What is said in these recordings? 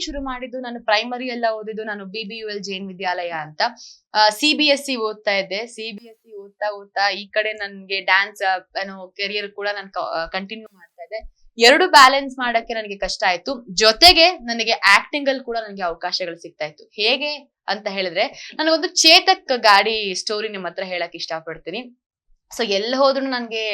Schooling ಶುರು ಮಾಡಿದ್ದು, ನಾನು ಪ್ರೈಮರಿ ಎಲ್ಲ ಓದಿದ್ದು ನಾನು BBUL ಜೈನ್ ವಿದ್ಯಾಲಯ ಅಂತ. CBSE ಓದ್ತಾ ಇದ್ದೆ. CBSE ಓದ್ತಾ ಈ ಕಡೆ ನನ್ಗೆ ಡ್ಯಾನ್ಸ್ ಕೆರಿಯರ್ ಕೂಡ ನಾನು ಕಂಟಿನ್ಯೂ ಮಾಡ್ತಾ ಇದ್ದೆ. ಎರಡು ಬ್ಯಾಲೆನ್ಸ್ ಮಾಡಕ್ಕೆ ನನಗೆ ಕಷ್ಟ ಆಯ್ತು. ಜೊತೆಗೆ ನನಗೆ ಆಕ್ಟಿಂಗ್ ಅಲ್ಲಿ ಕೂಡ ನನಗೆ ಅವಕಾಶಗಳು ಸಿಗ್ತಾ ಇತ್ತು. ಹೇಗೆ ಅಂತ ಹೇಳಿದ್ರೆ, ನನಗೊಂದು ಚೇತಕ್ ಗಾಡಿ ಸ್ಟೋರಿ ನಿಮ್ಮ ಹತ್ರ ಹೇಳಕ್ ಇಷ್ಟ ಪಡ್ತೀನಿ. ಸೊ ಎಲ್ಲಿ ಹೋದ್ರು ನನ್ಗೆ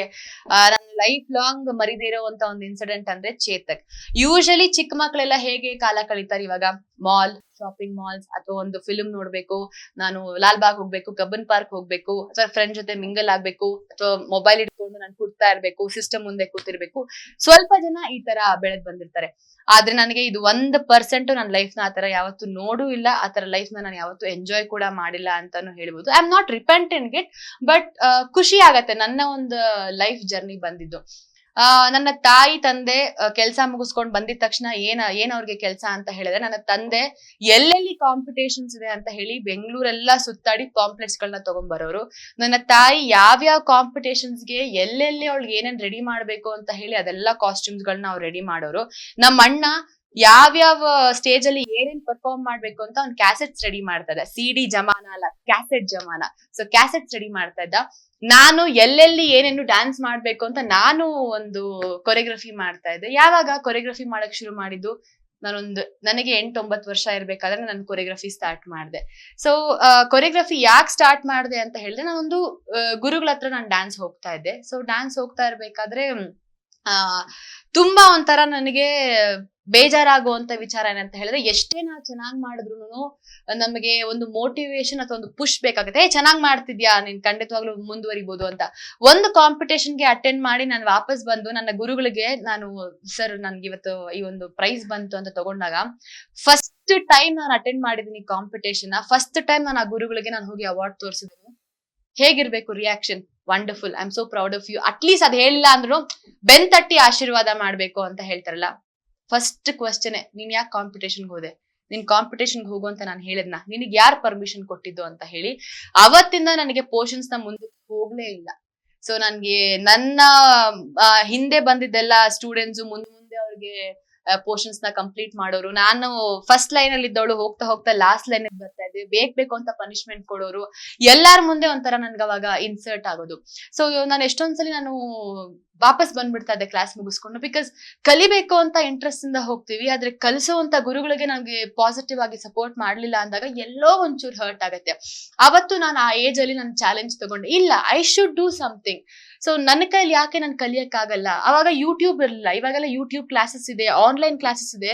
ನನ್ನ ಲೈಫ್ ಲಾಂಗ್ ಮರಿದೇ ಇರೋಂತ ಒಂದು ಇನ್ಸಿಡೆಂಟ್ ಅಂದ್ರೆ ಚೇತಕ್. ಯೂಶಲಿ ಚಿಕ್ಕ ಮಕ್ಕಳೆಲ್ಲ ಹೇಗೆ ಕಾಲ ಕಳೀತಾರೆ ಇವಾಗ, ಮಾಲ್, ಶಾಪಿಂಗ್ ಮಾಲ್ಸ್, ಅಥವಾ ಒಂದು ಫಿಲ್ಮ್ ನೋಡ್ಬೇಕು, ನಾನು ಲಾಲ್ ಬಾಗ್ ಹೋಗ್ಬೇಕು, ಕಬ್ಬನ್ ಪಾರ್ಕ್ ಹೋಗ್ಬೇಕು, ಅಥವಾ ಫ್ರೆಂಡ್ ಜೊತೆ ಮಿಂಗಲ್ ಆಗ್ಬೇಕು, ಅಥವಾ ಮೊಬೈಲ್ ಇಟ್ಕೊಂಡು ನಾನು ಕುಡ್ತಾ ಇರ್ಬೇಕು, ಸಿಸ್ಟಮ್ ಮುಂದೆ ಕೂತಿರ್ಬೇಕು. ಸ್ವಲ್ಪ ಜನ ಈ ತರ ಬೆಳೆದ್ ಬಂದಿರ್ತಾರೆ. ಆದ್ರೆ ನನಗೆ ಇದು 1% ನನ್ನ ಲೈಫ್ ನ ಆತರ ಯಾವತ್ತು ನೋಡೂ ಇಲ್ಲ, ಆತರ ಲೈಫ್ ನ ನಾನು ಯಾವತ್ತು ಎಂಜಾಯ್ ಕೂಡ ಮಾಡಿಲ್ಲ ಅಂತಾನು ಹೇಳ್ಬೋದು. I am not repentant it, but ಖುಷಿ ಆಗತ್ತೆ ನನ್ನ ಒಂದು ಲೈಫ್ ಜರ್ನಿ ಬಂದಿದ್ದು. ನನ್ನ ತಾಯಿ ತಂದೆ ಕೆಲ್ಸ ಮುಗಿಸ್ಕೊಂಡ್ ಬಂದಿದ ತಕ್ಷಣ ಏನ್ ಅವ್ರಿಗೆ ಕೆಲ್ಸ ಅಂತ ಹೇಳಿದ್ರೆ, ನನ್ನ ತಂದೆ ಎಲ್ಲೆಲ್ಲಿ ಕಾಂಪಿಟೇಷನ್ಸ್ ಇದೆ ಅಂತ ಹೇಳಿ ಬೆಂಗಳೂರೆಲ್ಲ ಸುತ್ತಾಡಿ ಪಾಂಪ್ಲೆಟ್ಸ್ ಗಳನ್ನ ತಗೊಂಡ್ಬರೋರು. ನನ್ನ ತಾಯಿ ಯಾವ್ಯಾವ ಕಾಂಪಿಟೇಷನ್ಸ್ಗೆ ಎಲ್ಲೆಲ್ಲಿ ಅವಳಿಗೆ ಏನೇನ್ ರೆಡಿ ಮಾಡ್ಬೇಕು ಅಂತ ಹೇಳಿ ಅದೆಲ್ಲಾ ಕಾಸ್ಟ್ಯೂಮ್ಸ್ ಗಳನ್ನ ಅವ್ರು ರೆಡಿ ಮಾಡೋರು. ನಮ್ಮ ಅಣ್ಣ ಯಾವ್ಯಾವ ಸ್ಟೇಜ್ ಅಲ್ಲಿ ಏನೇನ್ ಪರ್ಫಾರ್ಮ್ ಮಾಡ್ಬೇಕು ಅಂತ ಅವ್ನ್ ಕ್ಯಾಸೆಟ್ಸ್ ರೆಡಿ ಮಾಡ್ತಾ ಇದ್ದ. CD ಜಮಾನ ಅಲ್ಲ, ಕ್ಯಾಸೆಟ್ ಜಮಾನ. ಸೊ ಕ್ಯಾಸೆಟ್ಸ್ ರೆಡಿ ಮಾಡ್ತಾ ಇದ್ದ. ನಾನು ಎಲ್ಲೆಲ್ಲಿ ಏನೇನು ಡ್ಯಾನ್ಸ್ ಮಾಡ್ಬೇಕು ಅಂತ ನಾನು ಒಂದು ಕೊರಿಯೋಗ್ರಫಿ ಮಾಡ್ತಾ ಇದ್ದೆ. ಯಾವಾಗ ಕೊರಿಯೋಗ್ರಫಿ ಮಾಡಕ್ ಶುರು ಮಾಡಿದ್ದು, ನನಗೆ 8-9 ವರ್ಷ ಇರ್ಬೇಕಾದ್ರೆ ನಾನು ಕೊರಿಯೋಗ್ರಫಿ ಸ್ಟಾರ್ಟ್ ಮಾಡಿದೆ. ಸೊ ಕೊರಿಯೋಗ್ರಫಿ ಯಾಕೆ ಸ್ಟಾರ್ಟ್ ಮಾಡಿದೆ ಅಂತ ಹೇಳಿದ್ರೆ, ನಾನೊಂದು ಗುರುಗಳ ಹತ್ರ ನಾನು ಡ್ಯಾನ್ಸ್ ಹೋಗ್ತಾ ಇದ್ದೆ. ಸೊ ಡ್ಯಾನ್ಸ್ ಹೋಗ್ತಾ ಇರ್ಬೇಕಾದ್ರೆ ತುಂಬಾ ಒಂಥರ ನನಗೆ ಬೇಜಾರಾಗುವಂತ ವಿಚಾರ ಏನಂತ ಹೇಳಿದ್ರೆ, ಎಷ್ಟೇ ನಾವು ಚೆನ್ನಾಗ್ ಮಾಡಿದ್ರು ನಮಗೆ ಒಂದು ಮೋಟಿವೇಶನ್ ಅಥವಾ ಒಂದು ಪುಷ್ ಬೇಕಾಗುತ್ತೆ. ಚೆನ್ನಾಗ್ ಮಾಡ್ತಿದ್ಯಾ, ನೀನ್ ಖಂಡಿತವಾಗ್ಲೂ ಮುಂದುವರಿಬಹುದು ಅಂತ. ಒಂದು ಕಾಂಪಿಟೇಷನ್ಗೆ ಅಟೆಂಡ್ ಮಾಡಿ ನಾನು ವಾಪಸ್ ಬಂದು ನನ್ನ ಗುರುಗಳಿಗೆ ನಾನು, ಸರ್ ನನ್ಗೆ ಇವತ್ತು ಈ ಒಂದು ಪ್ರೈಸ್ ಬಂತು ಅಂತ ತಗೊಂಡಾಗ, ಫಸ್ಟ್ ಟೈಮ್ ನಾನು ಅಟೆಂಡ್ ಮಾಡಿದೀನಿ ಕಾಂಪಿಟೇಷನ್. ಫಸ್ಟ್ ಟೈಮ್ ನಾನು ಆ ಗುರುಗಳಿಗೆ ನಾನು ಹೋಗಿ ಅವಾರ್ಡ್ ತೋರಿಸಿದ್ದೀನಿ. ಹೇಗಿರ್ಬೇಕು reaction? Wonderful, I am so proud of you. At least ಅದ್ ಹೇಳಿಲ್ಲ ಅಂದ್ರು ಬೆನ್ ತಟ್ಟಿ ಆಶೀರ್ವಾದ ಮಾಡ್ಬೇಕು ಅಂತ ಹೇಳ್ತಾರಲ್ಲ. ಫಸ್ಟ್ ಕ್ವಶನ್, ನೀನ್ ಯಾಕೆ ಕಾಂಪಿಟೇಷನ್ಗೆ ಹೋದೆ? ನೀನ್ ಕಾಂಪಿಟೇಷನ್ಗೆ ಹೋಗು ಅಂತ ನಾನು ಹೇಳಿದ್ನ? ನಿನಗ್ ಯಾರು ಪರ್ಮಿಷನ್ ಕೊಟ್ಟಿದ್ದು ಅಂತ ಹೇಳಿ ಅವತ್ತಿಂದ ನನಗೆ ಪೋರ್ಷನ್ಸ್ ನ ಮುಂದೆ ಹೋಗ್ಲೇ ಇಲ್ಲ. ಸೊ ನನ್ಗೆ ನನ್ನ ಹಿಂದೆ ಬಂದಿದ್ದೆಲ್ಲ ಸ್ಟೂಡೆಂಟ್ಸ್ ಮುಂದೆ ಅವ್ರಿಗೆ ಪೋರ್ಷನ್ಸ್ ನ ಕಂಪ್ಲೀಟ್ ಮಾಡೋರು. ನಾನು ಫಸ್ಟ್ ಲೈನ್ ಅಲ್ಲಿ ಇದ್ದವಳು ಹೋಗ್ತಾ ಹೋಗ್ತಾ ಲಾಸ್ಟ್ ಲೈನ್ ಬರ್ತಾ ಇದ್ದೆ. ಬೇಕು ಅಂತ ಪನಿಷ್ಮೆಂಟ್ ಕೊಡೋರು. ಎಲ್ಲಾರ ಮುಂದೆ ಒಂಥರ ನನ್ಗೆ ಅವಾಗ ಇನ್ಸರ್ಟ್ ಆಗೋದು. ಸೊ ನಾನು ಎಷ್ಟೊಂದ್ಸಲಿ ನಾನು ವಾಪಸ್ ಬಂದ್ಬಿಡ್ತಾ ಇದ್ದೆ ಕ್ಲಾಸ್ ಮುಗಿಸ್ಕೊಂಡು. ಬಿಕಾಸ್ ಕಲಿಬೇಕು ಅಂತ ಇಂಟ್ರೆಸ್ಟ್ ಇಂದ ಹೋಗ್ತೀವಿ, ಆದ್ರೆ ಕಲಿಸುವಂತ ಗುರುಗಳಿಗೆ ನಮ್ಗೆ ಪಾಸಿಟಿವ್ ಆಗಿ ಸಪೋರ್ಟ್ ಮಾಡ್ಲಿಲ್ಲ ಅಂದಾಗ ಎಲ್ಲೋ ಒಂಚೂರು ಹರ್ಟ್ ಆಗತ್ತೆ. ಅವತ್ತು ನಾನು ಆ ಏಜ್ ಅಲ್ಲಿ ನಾನು ಚಾಲೆಂಜ್ ತಗೊಂಡೆ, ಇಲ್ಲ I should do something. So ನನ್ನ ಕೈಲಿ ಯಾಕೆ ನಾನು ಕಲಿಯಕ್ಕಾಗಲ್ಲ? ಅವಾಗ ಯೂಟ್ಯೂಬ್ ಇರಲಿಲ್ಲ, ಇವಾಗೆಲ್ಲ ಯೂಟ್ಯೂಬ್ ಕ್ಲಾಸಸ್ ಇದೆ, ಆನ್ಲೈನ್ ಕ್ಲಾಸಸ್ ಇದೆ.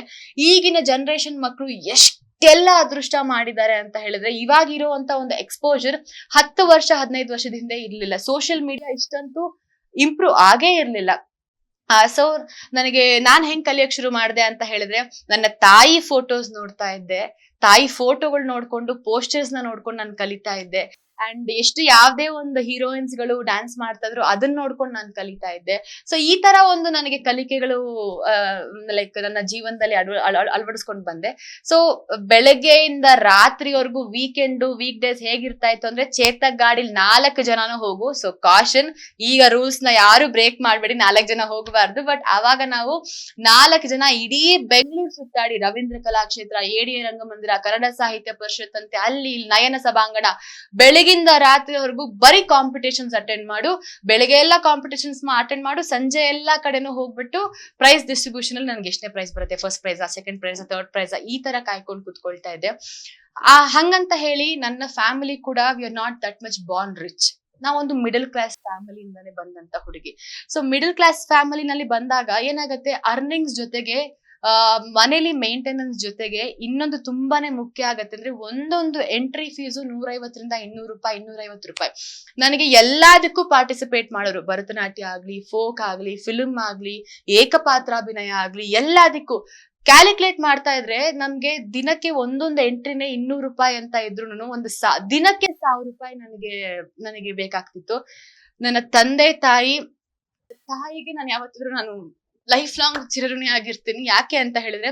ಈಗಿನ ಜನರೇಷನ್ ಮಕ್ಕಳು ಎಷ್ಟೆಲ್ಲ ಅದೃಷ್ಟ ಮಾಡಿದ್ದಾರೆ ಅಂತ ಹೇಳಿದ್ರೆ, ಇವಾಗ ಇರುವಂತ ಒಂದು ಎಕ್ಸ್ಪೋಜರ್ 10 ವರ್ಷ 15 ವರ್ಷದ ಹಿಂದೆ ಇರ್ಲಿಲ್ಲ. ಸೋಷಿಯಲ್ ಮೀಡಿಯಾ ಇಷ್ಟಂತೂ ಇಂಪ್ರೂವ್ ಆಗೇ ಇರ್ಲಿಲ್ಲ. ಸೊ ನನಗೆ ನಾನ್ ಹೆಂಗ್ ಕಲಿಯಕ್ ಶುರು ಮಾಡಿದೆ ಅಂತ ಹೇಳಿದ್ರೆ, ನನ್ನ ತಾಯಿ ಫೋಟೋಸ್ ನೋಡ್ತಾ ಇದ್ದೆ. ತಾಯಿ ಫೋಟೋಗಳು ನೋಡ್ಕೊಂಡು, ಪೋಸ್ಟರ್ಸ್ ನ ನೋಡ್ಕೊಂಡು ನಾನು ಕಲಿತಾ ಇದ್ದೆ. ಅಂಡ್ ಎಷ್ಟು ಯಾವ್ದೇ ಒಂದು ಹೀರೋಯಿನ್ಸ್ ಗಳು ಡ್ಯಾನ್ಸ್ ಮಾಡ್ತಾ ಇದ್ರು ಅದನ್ನ ನೋಡ್ಕೊಂಡು ನಾನು ಕಲಿತಾ ಇದ್ದೆ. ಸೊ ಈ ತರ ಒಂದು ನನಗೆ ಕಲಿಕೆಗಳು ಲೈಕ್ ನನ್ನ ಜೀವನದಲ್ಲಿ ಅಳವಡಿಸ್ಕೊಂಡು ಬಂದೆ. ಸೊ ಬೆಳಗ್ಗೆಯಿಂದ ರಾತ್ರಿವರೆಗೂ ವೀಕ್ ಡೇಸ್ ಹೇಗಿರ್ತಾ ಇತ್ತು ಅಂದ್ರೆ, ಚೇತಕ್ ಗಾಡಿಲಿ 4 ಜನನು ಹೋಗು. ಸೊ ಕಾಷನ್, ಈಗ ರೂಲ್ಸ್ ನ ಯಾರು ಬ್ರೇಕ್ ಮಾಡ್ಬೇಡಿ, 4 ಜನ ಹೋಗಬಾರ್ದು. ಬಟ್ ಅವಾಗ ನಾವು 4 ಜನ ಇಡೀ ಬೆಂಗಳೂರು ಸುತ್ತಾಡಿ, ರವೀಂದ್ರ ಕಲಾಕ್ಷೇತ್ರ, ADA ರಂಗಮಂದಿರ, ಕನ್ನಡ ಸಾಹಿತ್ಯ ಪರಿಷತ್ ಅಂತೆ, ಅಲ್ಲಿ ನಯನ ಸಭಾಂಗಣ, ಬೆಳಗಿಂದ ರಾತ್ರಿವರೆಗೂ ಬರೀ ಕಾಂಪಿಟೇಷನ್ಸ್ ಅಟೆಂಡ್ ಮಾಡು. ಬೆಳಗ್ಗೆ ಎಲ್ಲ ಕಾಂಪಿಟೇಷನ್ಸ್ ಅಟೆಂಡ್ ಮಾಡು, ಸಂಜೆ ಎಲ್ಲಾ ಕಡೆನೂ ಹೋಗ್ಬಿಟ್ಟು ಪ್ರೈಸ್ ಡಿಸ್ಟ್ರಿಬ್ಯೂಷನ್ ಅಲ್ಲಿ ನನ್ಗೆ ಎಷ್ಟನೇ ಪ್ರೈಸ್ ಬರುತ್ತೆ, first prize, second prize, third prize, ಈ ತರ ಕಾಯ್ಕೊಂಡು ಕುತ್ಕೊಳ್ತಾ ಇದ್ದೆ. ಹಂಗಂತ ಹೇಳಿ ನನ್ನ ಫ್ಯಾಮಿಲಿ ಕೂಡ we are not that much Born rich. ನಾವೊಂದು ಮಿಡಲ್ ಕ್ಲಾಸ್ ಫ್ಯಾಮಿಲಿಯಿಂದಾನೇ ಬಂದಂತ ಹುಡುಗಿ. ಸೊ ಮಿಡಲ್ ಕ್ಲಾಸ್ ಫ್ಯಾಮಿಲಿನಲ್ಲಿ ಬಂದಾಗ ಏನಾಗುತ್ತೆ, ಅರ್ನಿಂಗ್ಸ್ ಜೊತೆಗೆ ಮನೇಲಿ ಮೇಂಟೆನೆನ್ಸ್ ಜೊತೆಗೆ ಇನ್ನೊಂದು ತುಂಬಾನೇ ಮುಖ್ಯ ಆಗತ್ತೆ ಅಂದ್ರೆ, ಒಂದೊಂದು ಎಂಟ್ರಿ ಫೀಸು 150 ರಿಂದ 200 ರೂಪಾಯಿ, 250 ರೂಪಾಯಿ. ನನಗೆ ಎಲ್ಲದಕ್ಕೂ ಪಾರ್ಟಿಸಿಪೇಟ್ ಮಾಡೋರು. ಭರತನಾಟ್ಯ ಆಗ್ಲಿ, ಫೋಕ್ ಆಗ್ಲಿ, ಫಿಲ್ಮ್ ಆಗ್ಲಿ, ಏಕಪಾತ್ರಾಭಿನಯ ಆಗ್ಲಿ, ಎಲ್ಲದಕ್ಕೂ ಕ್ಯಾಲ್ಕುಲೇಟ್ ಮಾಡ್ತಾ ಇದ್ರೆ ನಮ್ಗೆ ದಿನಕ್ಕೆ ಒಂದೊಂದು ಎಂಟ್ರಿನೇ 200 ರೂಪಾಯಿ ಅಂತ ಇದ್ರು ಒಂದು ದಿನಕ್ಕೆ 1000 ರೂಪಾಯಿ ನನಗೆ ಬೇಕಾಗ್ತಿತ್ತು. ನನ್ನ ತಂದೆ ತಾಯಿಗೆ ನಾನು ಯಾವತ್ತಿದ್ರು ನಾನು ಲೈಫ್ ಲಾಂಗ್ ಚಿರಋಣಿ ಆಗಿರ್ತೀನಿ. ಯಾಕೆ ಅಂತ ಹೇಳಿದ್ರೆ,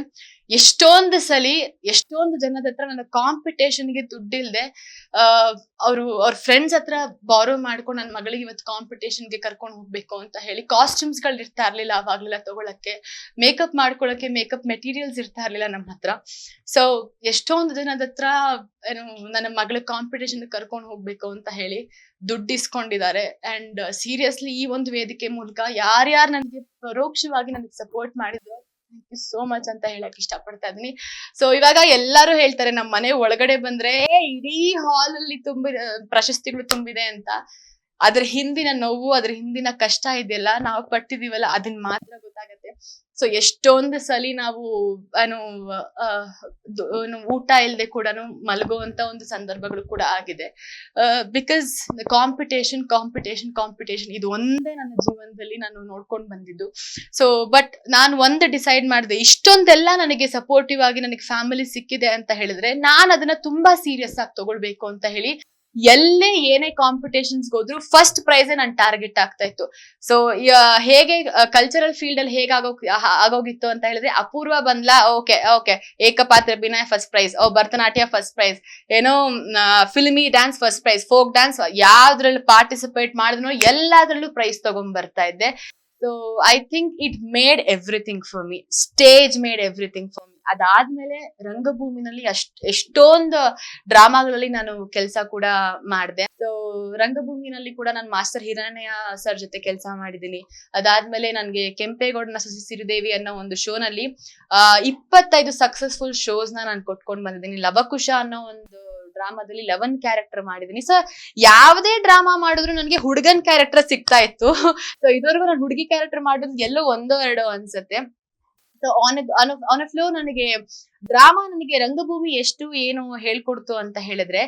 ಎಷ್ಟೊಂದು ಸಲಿ ಎಷ್ಟೊಂದು ಜನದ ಹತ್ರ ನನ್ನ ಕಾಂಪಿಟೇಷನ್ಗೆ ದುಡ್ಡಿಲ್ದೆ ಅವ್ರ ಫ್ರೆಂಡ್ಸ್ ಹತ್ರ ಬಾರೋ ಮಾಡ್ಕೊಂಡು ನನ್ನ ಮಗಳಿಗೆ ಇವತ್ತು ಕಾಂಪಿಟೇಷನ್ಗೆ ಕರ್ಕೊಂಡು ಹೋಗ್ಬೇಕು ಅಂತ ಹೇಳಿ ಕಾಸ್ಟ್ಯೂಮ್ಸ್ ಗಳು ಇರ್ತಾ ಇರ್ಲಿಲ್ಲ ಅವಾಗ್ಲೆಲ್ಲ ತಗೊಳಕ್ಕೆ, ಮೇಕಪ್ ಮಾಡ್ಕೊಳಕ್ಕೆ ಮೇಕಪ್ ಮೆಟೀರಿಯಲ್ಸ್ ಇರ್ತಾ ಇರ್ಲಿಲ್ಲ ನಮ್ಮ ಹತ್ರ. ಸೊ ಎಷ್ಟೊಂದು ಜನದ ಹತ್ರ ಏನು ನನ್ನ ಮಗಳ ಕಾಂಪಿಟೇಷನ್ ಕರ್ಕೊಂಡು ಹೋಗ್ಬೇಕು ಅಂತ ಹೇಳಿ ದುಡ್ಡು ಇಸ್ಕೊಂಡಿದ್ದಾರೆ. ಅಂಡ್ ಸೀರಿಯಸ್ಲಿ ಈ ಒಂದು ವೇದಿಕೆ ಮೂಲಕ ಯಾರ್ಯಾರು ನನಗೆ ಪರೋಕ್ಷವಾಗಿ ನನಗೆ ಸಪೋರ್ಟ್ ಮಾಡಿದ್ರು, ಥ್ಯಾಂಕ್ ಯು ಸೋ ಮಚ್ ಅಂತ ಹೇಳಕ್ ಇಷ್ಟಪಡ್ತಾ ಇದೀನಿ. ಸೊ ಇವಾಗ ಎಲ್ಲರೂ ಹೇಳ್ತಾರೆ ನಮ್ಮ ಮನೆ ಒಳಗಡೆ ಬಂದ್ರೆ ಇಡೀ ಹಾಲ್ ಅಲ್ಲಿ ಪ್ರಶಸ್ತಿಗಳು ತುಂಬಿದೆ ಅಂತ. ಅದ್ರ ಹಿಂದಿನ ನೋವು, ಅದ್ರ ಹಿಂದಿನ ಕಷ್ಟ ಇದೆಯಲ್ಲ, ನಾವು ಪಟ್ಟಿದೀವಲ್ಲ, ಅದನ್ನ ಮಾತ್ರ ಗೊತ್ತಾಗತ್ತೆ. ಸೊ ಎಷ್ಟೊಂದು ಸಲಿ ನಾವು ಊಟ ಇಲ್ಲದೆ ಕೂಡ ಮಲಗುವಂತ ಒಂದು ಸಂದರ್ಭಗಳು ಕೂಡ ಆಗಿದೆ. ಬಿಕಾಸ್ ಕಾಂಪಿಟೇಷನ್ ಕಾಂಪಿಟೇಷನ್ ಕಾಂಪಿಟೇಷನ್ ಇದು ಒಂದೇ ನನ್ನ ಜೀವನದಲ್ಲಿ ನಾನು ನೋಡ್ಕೊಂಡು ಬಂದಿದ್ದು. ಸೊ ಬಟ್ ನಾನು ಒಂದು ಡಿಸೈಡ್ ಮಾಡಿದೆ, ಇಷ್ಟೊಂದೆಲ್ಲ ನನಗೆ ಸಪೋರ್ಟಿವ್ ಆಗಿ ನನಗೆ ಫ್ಯಾಮಿಲಿ ಸಿಕ್ಕಿದೆ ಅಂತ ಹೇಳಿದ್ರೆ ನಾನು ಅದನ್ನ ತುಂಬಾ ಸೀರಿಯಸ್ ಆಗಿ ತಗೊಳ್ಬೇಕು ಅಂತ ಹೇಳಿ ಎಲ್ಲೇ ಏನೇ ಕಾಂಪಿಟೇಷನ್ಸ್ ಹೋದ್ರು ಫಸ್ಟ್ ಪ್ರೈಸ್ ನನ್ ಟಾರ್ಗೆಟ್ ಆಗ್ತಾ ಇತ್ತು. ಸೊ ಹೇಗೆ ಕಲ್ಚರಲ್ ಫೀಲ್ಡ್ ಅಲ್ಲಿ ಆಗೋಗಿತ್ತು ಅಂತ ಹೇಳಿದ್ರೆ, ಅಪೂರ್ವ ಬಂದ್ಲಾ, ಓಕೆ ಓಕೆ ಏಕಪಾತ್ರ ಅಭಿನಯ first prize, Bharatanatyam first prize, ಏನೋ filmy dance first prize, folk dance ಯಾವ್ದ್ರಲ್ಲಿ ಪಾರ್ಟಿಸಿಪೇಟ್ ಮಾಡಿದ್ರು ಎಲ್ಲಾದ್ರಲ್ಲೂ ಪ್ರೈಸ್ ತಗೊಂಡ್ ಬರ್ತಾ ಇದ್ದೆ. So I think it made everything for me, stage made everything for me. ಅದಾದ್ಮೇಲೆ ರಂಗಭೂಮಿನಲ್ಲಿ ಎಷ್ಟೊಂದು ಡ್ರಾಮಾಗಳಲ್ಲಿ ನಾನು ಕೆಲಸ ಕೂಡ ಮಾಡಿದೆ. ಸೊ ರಂಗಭೂಮಿನಲ್ಲಿ ಕೂಡ ನಾನು ಮಾಸ್ಟರ್ ಹಿರಣ್ಯ ಸರ್ ಜೊತೆ ಕೆಲಸ ಮಾಡಿದ್ದೀನಿ. ಅದಾದ್ಮೇಲೆ ನನ್ಗೆ ಕೆಂಪೇಗೌಡನ ಸೊಸೆ ಸಿರಿದೇವಿ ಅನ್ನೋ ಒಂದು ಶೋನಲ್ಲಿ 25 ಸಕ್ಸಸ್ಫುಲ್ ಶೋಸ್ ನಾನು ಕೊಟ್ಕೊಂಡ್ ಬಂದಿದ್ದೀನಿ. ಲವಕುಶ ಅನ್ನೋ ಒಂದು ಡ್ರಾಮಾದಲ್ಲಿ 11 ಕ್ಯಾರೆಕ್ಟರ್ ಮಾಡಿದೀನಿ. ಸೊ ಯಾವುದೇ ಡ್ರಾಮಾ ಮಾಡಿದ್ರು ನನಗೆ ಹುಡುಗನ್ ಕ್ಯಾರೆಕ್ಟರ್ ಸಿಗ್ತಾ ಇತ್ತು. ಸೊ ಇದುವರೆಗೂ ನಾನು ಹುಡುಗಿ ಕ್ಯಾರೆಕ್ಟರ್ ಮಾಡೋದು ಎಲ್ಲೋ 1-2 ಅನ್ಸುತ್ತೆ. ಸೊ ಆನ್ ಫ್ಲೋ ನನಗೆ ಡ್ರಾಮಾ, ನನಗೆ ರಂಗಭೂಮಿ ಎಷ್ಟು ಏನು ಹೇಳ್ಕೊಡ್ತು ಅಂತ ಹೇಳಿದ್ರೆ,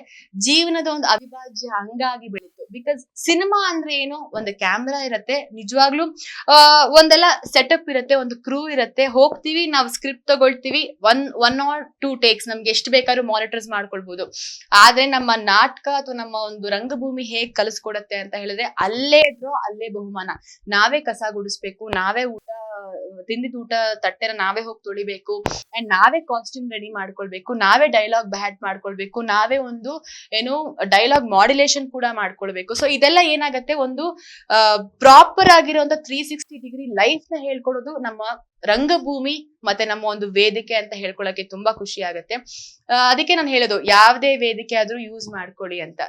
ಜೀವನದ ಒಂದು ಅವಿಭಾಜ್ಯ ಅಂಗಾಗಿ ಬೆಳೀತು. ಬಿಕಾಸ್ ಸಿನಿಮಾ ಅಂದ್ರೆ ಏನು, ಒಂದು ಕ್ಯಾಮ್ರಾ ಇರತ್ತೆ, ನಿಜವಾಗ್ಲೂ ಒಂದೆಲ್ಲ ಸೆಟಪ್ ಇರತ್ತೆ, ಒಂದು ಕ್ರೂ ಇರತ್ತೆ, ಹೋಗ್ತೀವಿ ನಾವು ಸ್ಕ್ರಿಪ್ಟ್ ತಗೊಳ್ತೀವಿ, ಒನ್ ಆರ್ 2 ಟೇಕ್ಸ್ ನಮ್ಗೆ ಎಷ್ಟು ಬೇಕಾದ್ರೂ ಮಾನಿಟರ್ಸ್ ಮಾಡ್ಕೊಳ್ಬಹುದು. ಆದ್ರೆ ನಮ್ಮ ನಾಟಕ ಅಥವಾ ನಮ್ಮ ಒಂದು ರಂಗಭೂಮಿ ಹೇಗ್ ಕಲಿಸ್ಕೊಡತ್ತೆ ಅಂತ ಹೇಳಿದ್ರೆ, ಅಲ್ಲೇ ಇದ್ರು ಅಲ್ಲೇ ಬಹುಮಾನ, ನಾವೇ ಕಸ ಗುಡಿಸ್ಬೇಕು, ನಾವೇ ತಿಂದಿದ ಊಟ ತಟ್ಟೆನ ನಾವೇ ಹೋಗಿ ತೊಳಿಬೇಕು, ಅಂಡ್ ನಾವೇ ಕಾಸ್ಟ್ಯೂಮ್ ರೆಡಿ ಮಾಡ್ಕೊಳ್ಬೇಕು, ನಾವೇ ಡೈಲಾಗ್ ಬ್ಯಾಟ್ ಮಾಡ್ಕೊಳ್ಬೇಕು, ನಾವೇ ಒಂದು ಏನು ಡೈಲಾಗ್ ಮಾಡ್ಯುಲೇಷನ್ ಕೂಡ ಮಾಡ್ಕೊಳ್ಬೇಕು. ಸೊ ಇದೆಲ್ಲ ಏನಾಗತ್ತೆ, ಒಂದು ಪ್ರಾಪರ್ ಆಗಿರುವಂತ 360 ಡಿಗ್ರಿ ಲೈಫ್ ನ ಹೇಳ್ಕೊಡೋದು ನಮ್ಮ ರಂಗಭೂಮಿ ಮತ್ತೆ ನಮ್ಮ ಒಂದು ವೇದಿಕೆ ಅಂತ ಹೇಳ್ಕೊಳಕ್ಕೆ ತುಂಬಾ ಖುಷಿ ಆಗತ್ತೆ. ಅದಕ್ಕೆ ನಾನು ಹೇಳೋದು, ಯಾವ್ದೇ ವೇದಿಕೆ ಆದ್ರೂ ಯೂಸ್ ಮಾಡ್ಕೊಳ್ಳಿ ಅಂತ.